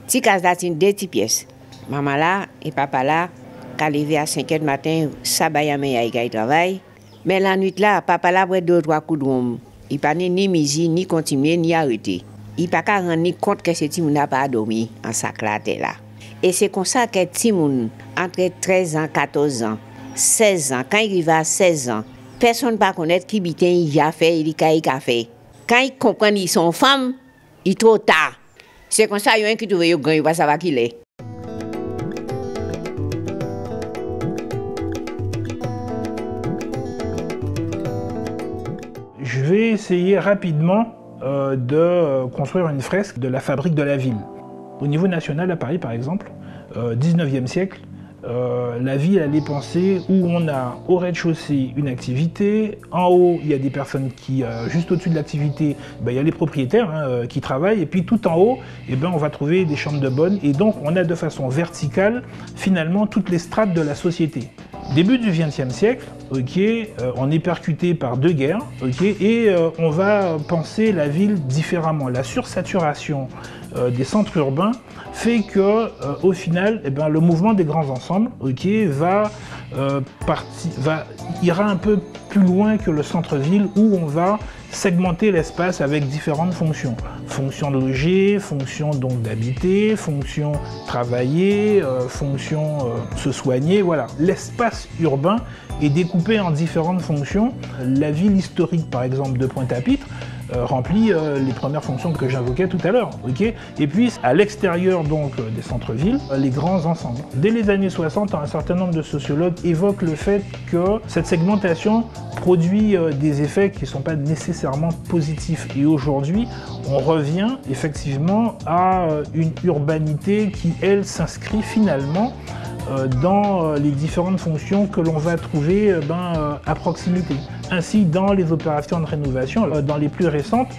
Ti case d'atine 2 petites pièces. Maman là et papa là, quand levé à 5h du matin, ça bayame y travail. Mais la nuit là, papa là après 2 ou 3 coups de rhum. Il pas ni misi, ni continuer, ni arrêter. Il pas qu'à rendre ni compte que ce petit moun n'a pas dormi en sacrate là. Et c'est comme ça que petit moun entre 13 ans, 14 ans, 16 ans, quand il arrive à 16 ans, personne ne va connaître qui bitin il a fait, il a fait. Quand il comprend qu'ils sont femmes, il est trop tard. C'est comme ça, il y a un qui trouve qu'il gagne, il va savoir qui il est. Je vais essayer rapidement de construire une fresque de la fabrique de la ville. Au niveau national, à Paris par exemple, 19e siècle, la ville allait penser où on a au rez-de-chaussée une activité, en haut il y a des personnes qui, juste au-dessus de l'activité, il y a les propriétaires qui travaillent, et puis tout en haut, on va trouver des chambres de bonne, et donc on a de façon verticale finalement toutes les strates de la société. Début du XXe siècle, on est percuté par 2 guerres, et on va penser la ville différemment. La sursaturation des centres urbains fait que, au final, le mouvement des grands ensembles ira un peu plus loin que le centre-ville où on va segmenter l'espace avec différentes fonctions. Fonction loger, fonction donc d'habiter, fonction travailler, fonction se soigner, voilà. L'espace urbain est découpé en différentes fonctions. La ville historique, par exemple, de Pointe-à-Pitre, remplit les premières fonctions que j'invoquais tout à l'heure. Et puis, à l'extérieur donc des centres-villes, les grands ensembles. Dès les années 60, un certain nombre de sociologues évoquent le fait que cette segmentation produit des effets qui ne sont pas nécessairement positifs. Et aujourd'hui, on revient effectivement à une urbanité qui, elle, s'inscrit finalement dans les différentes fonctions que l'on va trouver à proximité. Ainsi, dans les opérations de rénovation, dans les plus récentes,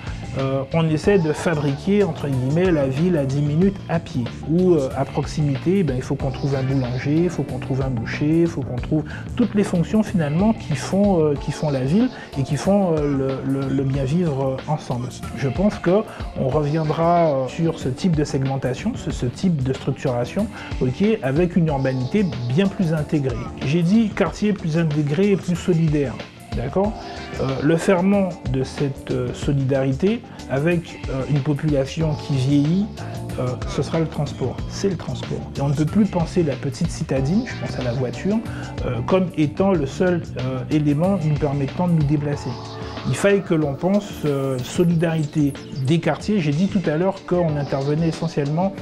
on essaie de fabriquer, entre guillemets, la ville à 10 minutes à pied. Ou à proximité, il faut qu'on trouve un boulanger, il faut qu'on trouve un boucher, il faut qu'on trouve toutes les fonctions finalement qui font la ville et qui font le bien vivre ensemble. Je pense qu'on reviendra sur ce type de segmentation, ce type de structuration, avec une urbanité bien plus intégrée. J'ai dit quartier plus intégré et plus solidaire. D'accord ? Le ferment de cette solidarité avec une population qui vieillit, ce sera le transport. C'est le transport. Et on ne peut plus penser la petite citadine, je pense à la voiture, comme étant le seul élément nous permettant de nous déplacer. Il fallait que l'on pense solidarité des quartiers. J'ai dit tout à l'heure qu'on intervenait essentiellement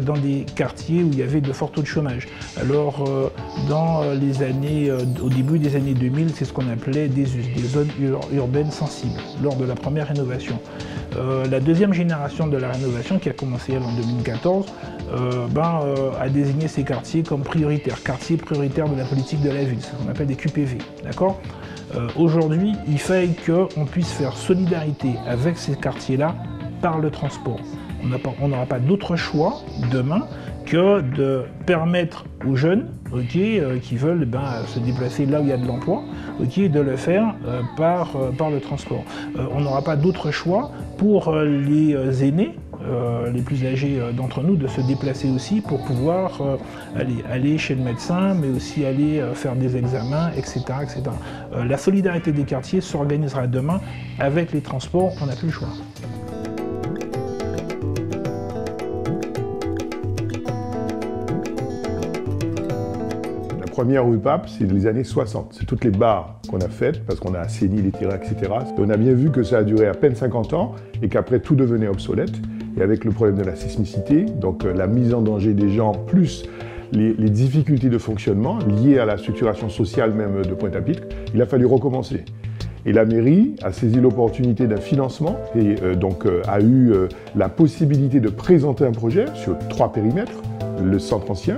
dans des quartiers où il y avait de forts taux de chômage. Alors, au début des années 2000, c'est ce qu'on appelait des zones urbaines sensibles, lors de la première rénovation. La deuxième génération de la rénovation, qui a commencé elle en 2014, a désigné ces quartiers comme prioritaires, quartiers prioritaires de la politique de la ville, ce qu'on appelle des QPV. D'accord ? Aujourd'hui, il fallait qu'on puisse faire solidarité avec ces quartiers-là par le transport. On n'aura pas d'autre choix demain que de permettre aux jeunes qui veulent se déplacer là où il y a de l'emploi, de le faire par le transport. On n'aura pas d'autre choix pour les aînés, les plus âgés d'entre nous, de se déplacer aussi pour pouvoir aller chez le médecin, mais aussi aller faire des examens, etc. etc. La solidarité des quartiers s'organisera demain avec les transports, on n'a plus le choix. La première rue Pape, c'est les années 60. C'est toutes les barres qu'on a faites, parce qu'on a assaini les terrains, etc. On a bien vu que ça a duré à peine 50 ans, et qu'après tout devenait obsolète. Et avec le problème de la sismicité, donc la mise en danger des gens, plus les difficultés de fonctionnement liées à la structuration sociale même de Pointe-à-Pitre, il a fallu recommencer. Et la mairie a saisi l'opportunité d'un financement et a eu la possibilité de présenter un projet sur 3 périmètres, le centre ancien,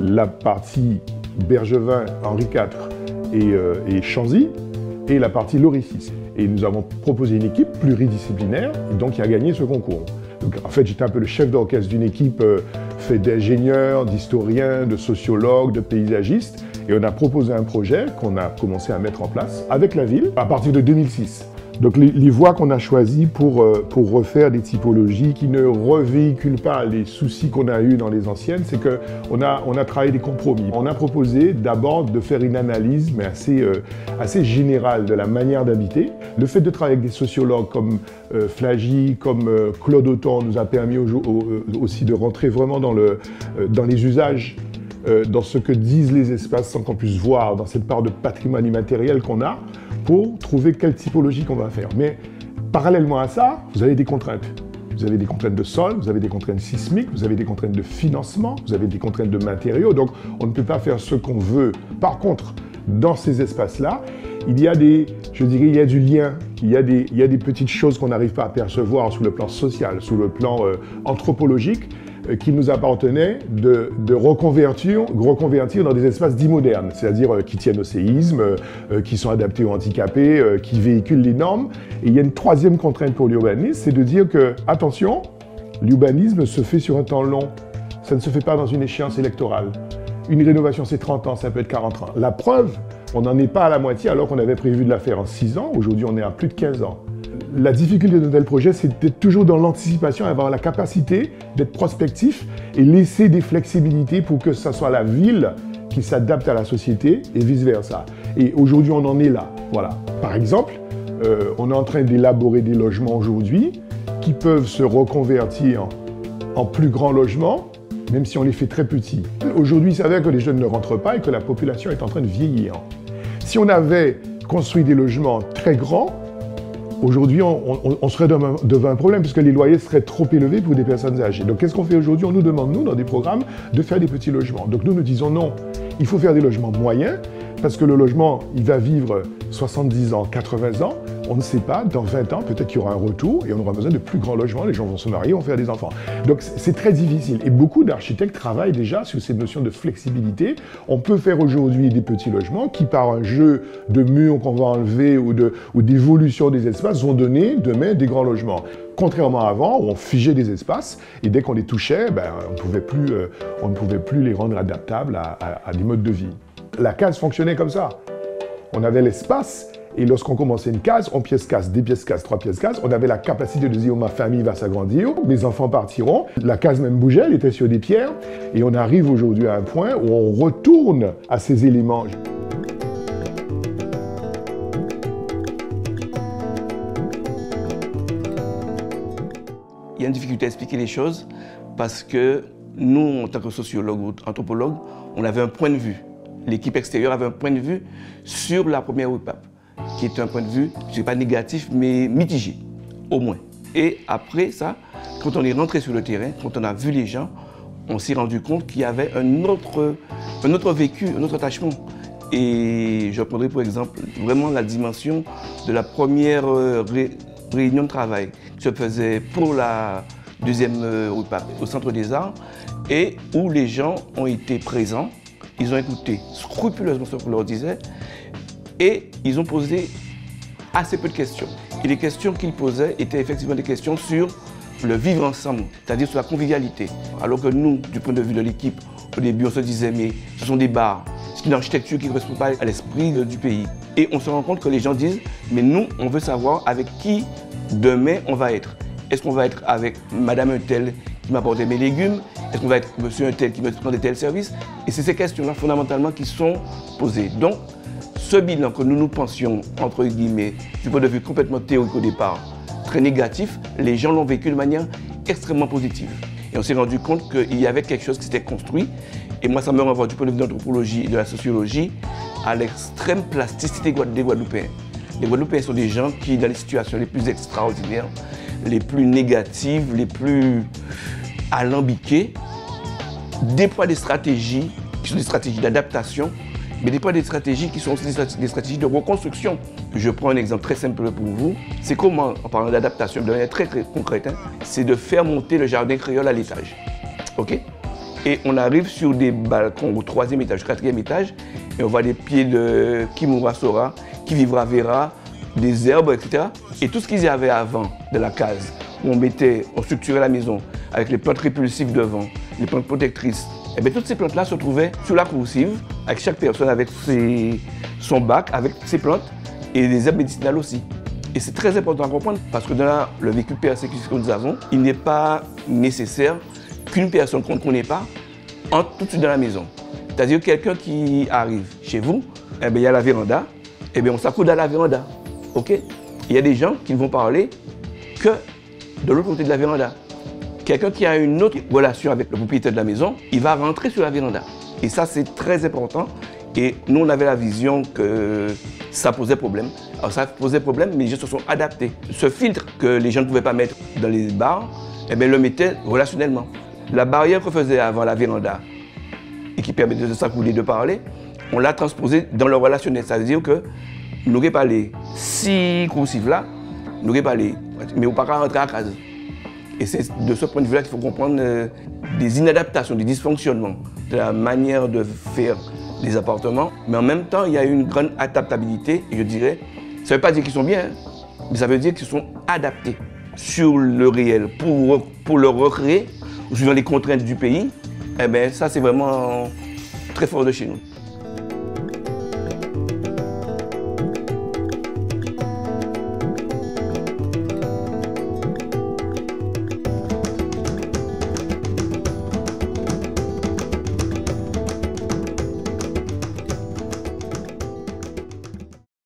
la partie Bergevin, Henri IV et Chanzy, et la partie Loricis. Et nous avons proposé une équipe pluridisciplinaire, et donc qui a gagné ce concours. Donc, en fait, j'étais un peu le chef d'orchestre d'une équipe faite d'ingénieurs, d'historiens, de sociologues, de paysagistes, Et on a proposé un projet qu'on a commencé à mettre en place avec la ville à partir de 2006. Donc les voies qu'on a choisies pour refaire des typologies qui ne revéhiculent pas les soucis qu'on a eus dans les anciennes, c'est qu'on a travaillé des compromis. On a proposé d'abord de faire une analyse, mais assez générale de la manière d'habiter. Le fait de travailler avec des sociologues comme Flagy, comme Claude Auton nous a permis aussi de rentrer vraiment dans les usages, dans ce que disent les espaces sans qu'on puisse voir, dans cette part de patrimoine immatériel qu'on a, pour trouver quelle typologie qu'on va faire. Mais parallèlement à ça, vous avez des contraintes. Vous avez des contraintes de sol, vous avez des contraintes sismiques, vous avez des contraintes de financement, vous avez des contraintes de matériaux, donc on ne peut pas faire ce qu'on veut. Par contre, dans ces espaces-là, il y a du lien, il y a des petites choses qu'on n'arrive pas à percevoir sous le plan social, sous le plan anthropologique, qu'il nous appartenait de reconvertir dans des espaces dits modernes, c'est-à-dire qui tiennent au séisme, qui sont adaptés aux handicapés, qui véhiculent les normes. Et il y a une troisième contrainte pour l'urbanisme, c'est de dire que, attention, l'urbanisme se fait sur un temps long, ça ne se fait pas dans une échéance électorale. Une rénovation, c'est 30 ans, ça peut être 40 ans. La preuve, on n'en est pas à la moitié alors qu'on avait prévu de la faire en 6 ans, aujourd'hui on est à plus de 15 ans. La difficulté de tel projet, c'est d'être toujours dans l'anticipation, avoir la capacité d'être prospectif et laisser des flexibilités pour que ce soit la ville qui s'adapte à la société et vice-versa. Et aujourd'hui, on en est là. Voilà. Par exemple, on est en train d'élaborer des logements aujourd'hui qui peuvent se reconvertir en plus grands logements, même si on les fait très petits. Aujourd'hui, il s'avère que les jeunes ne rentrent pas et que la population est en train de vieillir. Si on avait construit des logements très grands, aujourd'hui, on serait devant un problème puisque les loyers seraient trop élevés pour des personnes âgées. Donc, qu'est-ce qu'on fait aujourd'hui? On nous demande, nous, dans des programmes, de faire des petits logements. Donc, nous disons non, il faut faire des logements moyens parce que le logement, il va vivre 70 ans, 80 ans. On ne sait pas, dans 20 ans, peut-être qu'il y aura un retour et on aura besoin de plus grands logements. Les gens vont se marier, vont faire des enfants. Donc, c'est très difficile. Et beaucoup d'architectes travaillent déjà sur cette notion de flexibilité. On peut faire aujourd'hui des petits logements qui, par un jeu de murs qu'on va enlever ou d'évolution des espaces, vont donner demain des grands logements. Contrairement à avant, où on figeait des espaces et dès qu'on les touchait, on ne pouvait plus les rendre adaptables à des modes de vie. La case fonctionnait comme ça. On avait l'espace. Et lorsqu'on commençait une case, on pièce case, 2 pièces case, 3 pièces case, on avait la capacité de dire ma famille va s'agrandir, mes enfants partiront. La case même bougeait, elle était sur des pierres. Et on arrive aujourd'hui à un point où on retourne à ces éléments. Il y a une difficulté à expliquer les choses parce que nous, en tant que sociologues ou anthropologues, on avait un point de vue. L'équipe extérieure avait un point de vue sur la première UPAP, qui est un point de vue, je ne sais pas négatif, mais mitigé, au moins. Et après ça, quand on est rentré sur le terrain, quand on a vu les gens, on s'est rendu compte qu'il y avait un autre vécu, un autre attachement. Et je prendrai pour exemple vraiment la dimension de la première réunion de travail qui se faisait pour la deuxième UPAP au Centre des Arts et où les gens ont été présents. Ils ont écouté scrupuleusement ce qu'on leur disait et ils ont posé assez peu de questions. Et les questions qu'ils posaient étaient effectivement des questions sur le vivre ensemble, c'est-à-dire sur la convivialité. Alors que nous, du point de vue de l'équipe, au début, on se disait mais ce sont des bars, c'est une architecture qui ne correspond pas à l'esprit du pays. Et on se rend compte que les gens disent mais nous, on veut savoir avec qui demain on va être. Est-ce qu'on va être avec madame un tel qui m'apportait mes légumes? Est-ce qu'on va être monsieur un tel qui me prend de tels services? Et c'est ces questions-là fondamentalement qui sont posées. Donc, ce bilan que nous pensions, entre guillemets, du point de vue complètement théorique au départ, très négatif, les gens l'ont vécu de manière extrêmement positive. Et on s'est rendu compte qu'il y avait quelque chose qui s'était construit. Et moi, ça me renvoie du point de vue de l'anthropologie et de la sociologie à l'extrême plasticité des Guadeloupéens. Les Guadeloupéens sont des gens qui, dans les situations les plus extraordinaires, les plus négatives, les plus alambiqués, déploient des stratégies qui sont des stratégies d'adaptation, mais déploient des stratégies qui sont aussi des stratégies de reconstruction. Je prends un exemple très simple pour vous. C'est comment, en parlant d'adaptation, de manière très concrète, c'est de faire monter le jardin créole à l'étage. OK? Et on arrive sur des balcons au 3e étage, 4e étage, et on voit des pieds de qui mourra saura, qui vivra verra, des herbes, etc. Et tout ce qu'il y avait avant de la case, où on structurait la maison avec les plantes répulsives devant, les plantes protectrices Et bien, toutes ces plantes-là se trouvaient sur la coursive, avec chaque personne avec son bac, avec ses plantes et des herbes médicinales aussi. Et c'est très important à comprendre parce que dans le vécu persécutif que nous avons, il n'est pas nécessaire qu'une personne qu'on ne connaît pas entre tout de suite dans la maison. C'est-à-dire quelqu'un qui arrive chez vous, eh bien, il y a la véranda, eh bien, on s'accoude à la véranda. Okay? Il y a des gens qui ne vont parler que de l'autre côté de la véranda. Quelqu'un qui a une autre relation avec le propriétaire de la maison, il va rentrer sur la véranda. Et ça, c'est très important. Et nous, on avait la vision que ça posait problème. Alors ça posait problème, mais les gens se sont adaptés. Ce filtre que les gens ne pouvaient pas mettre dans les bars, eh bien, le mettaient relationnellement. La barrière qu'on faisait avant la véranda et qui permettait de s'accouder, de parler, on l'a transposée dans le relationnel. C'est-à-dire que nous n'aurions pas les 6 coursives là, nous n'aurions pas les... Mais on ne peut pas rentrer à la case. Et c'est de ce point de vue-là qu'il faut comprendre des inadaptations, des dysfonctionnements de la manière de faire les appartements. Mais en même temps, il y a une grande adaptabilité, et je dirais, ça ne veut pas dire qu'ils sont bien, mais ça veut dire qu'ils sont adaptés sur le réel pour le recréer, suivant les contraintes du pays. Eh bien, ça, c'est vraiment très fort de chez nous.